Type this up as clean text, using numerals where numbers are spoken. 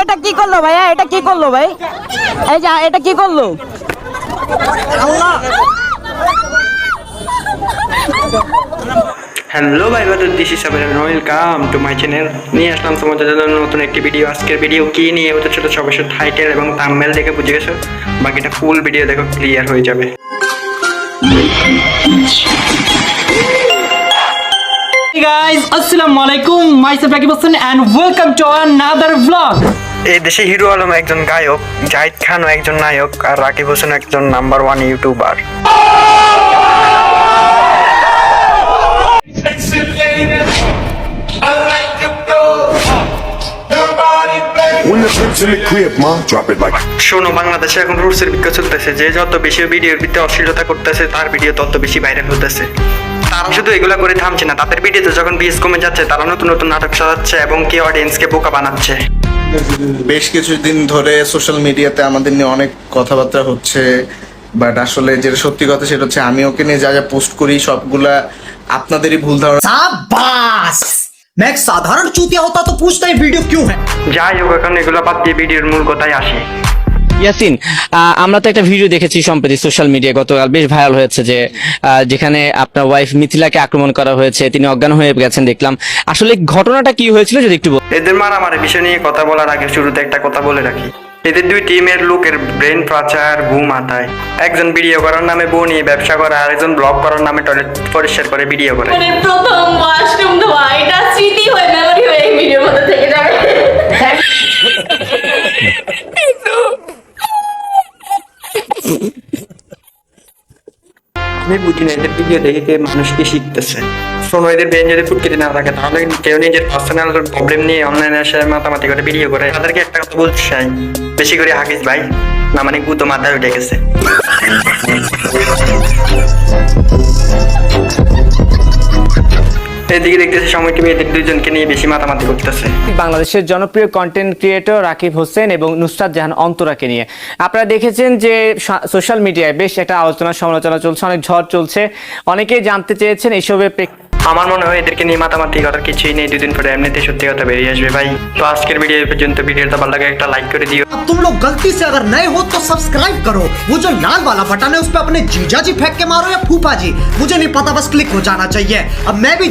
এটা কি করলো ভাইয়া? এটা কি করলো ভাই? এই যে এটা কি করলো? আল্লাহ। হ্যালো ভাই বাদর, this is Sabir and welcome to my channel. নিয়ে আসলাম তোমাদের জন্য নতুন একটি ভিডিও। আজকের ভিডিও কি নিয়ে হতে ছোট অবশ্যই টাইটেল এবং থাম্বনেল দেখে বুঝে গেছো। বাকিটা ফুল ভিডিও দেখো, ক্লিয়ার হয়ে যাবে। Hey guys, assalamu alaikum. Myself Rakib Hossain and welcome to another vlog. এই দেশে হিরো আলম একজন গায়ক, জাহিদ খানও একজন নায়ক, আর রাকিব হোসেন একজন number 1 YouTuber. When the pimp's in the crib, ma, drop it like. শোনো, বাংলাদেশে এখন রুটসের বিজ্ঞ চলতেছে, যে যত বেশি ভিডিওর ভিতরে অশ্লীলতা করতেছে তার ভিডিও তত বেশি ভাইরাল হতেছে। তারা শুধু এগুলা করে থামছে না, তাদের ভিডিওতে যখন ভিউজ কমে যাচ্ছে তারা নতুন নতুন নাটক সাজাচ্ছে এবং কি অডিয়েন্সকে বোকা বানাচ্ছে। বেশ কিছুদিন ধরে সোশ্যাল মিডিয়াতে আমাদের নিয়ে অনেক কথাবার্তা হচ্ছে, বাট আসলে যেটা সত্যি কথা সেটা হচ্ছে আমি ওকে নিয়ে যা যা পোস্ট করি সবগুলা আপনাদেরই ভুল ধারণা। शाबाश! मैं एक साधारण चूतिया होता तो पूछता ये वीडियो क्यों है? যাই হোক, এখন এগুলো বাদ দিয়ে ভিডিওর মূল কথায় আসি। ইয়াসিন, আমরা তো একটা ভিডিও দেখেছি সম্প্রতি সোশ্যাল মিডিয়ায়, গতকাল বেশ ভাইরাল হয়েছে, যে যেখানে আপনার ওয়াইফ মিথিলাকে আক্রমণ করা হয়েছে, তিনি অজ্ঞান হয়ে গেছেন দেখলাম। আসলে ঘটনাটা কি হয়েছিল যদি একটু এদের মারামারি বিষয় নিয়ে কথা বলার আগে শুরুতে একটা কথা বলে রাখি। এদের দুই টিমের লোকের ব্রেন প্রাচার ঘুম মাথায়। একজন ভিডিও করার নামে বউ নিয়ে ব্যবসা করে, আর একজন ব্লগ করার নামে টয়লেট পরিষ্কার করে ভিডিও করে। মানে প্রথম ওয়াশরুম ধোয়া, এটা স্মৃতি হয়ে মেমরি হয়ে এই ভিডিওর মধ্যে থেকে যাবে। আমি বুঝি না এদের ভিডিও দেখে কে মানুষ কি শিখতেছে। শোনো, এদের ব্রেন যদি ফুটকিতে না থাকে তাহলে কেউ নিজের পার্সোনাল প্রবলেম নিয়ে অনলাইনে এসে মাতামাতি করে ভিডিও করে। তাদেরকে একটা কথা বলতে চাই, বেশি করে হাগিস ভাই, না মানে গুতো মাথায় উঠে গেছে। এদিকে দেখতেছি সময় টিভি এদের দুইজনকে নিয়ে বেশি মাতামাতি করতেছে। বাংলাদেশের জনপ্রিয় কন্টেন্ট ক্রিয়েটর রাকিব হোসেন এবং নুসরাত জাহান অন্তরাকে নিয়ে আপনারা দেখেছেন যে সোশ্যাল মিডিয়ায় বেশ একটা আলোচনা সমালোচনা চলছে, অনেক ঝড় চলছে, অনেকেই জানতে চেয়েছেন এইসবের আমার মনে হয় এদেরকে নিয়ে মাতামাতি করার কিছুই নেই, দুদিন পরে এমনিতে সত্যি কথা বেরিয়ে আসবে ভাই। তো আজকের ভিডিও পর্যন্ত, ভিডিওটা ভালো লাগে একটা লাইক করে দিও। अब तुम लोग गलती से अगर नए हो तो सब्सक्राइब करो, वो जो लाल वाला बटन है उस पर अपने जीजा जी फेंक के मारो या फूफा जी, मुझे नहीं पता, बस क्लिक हो जाना चाहिए। अब मैं भी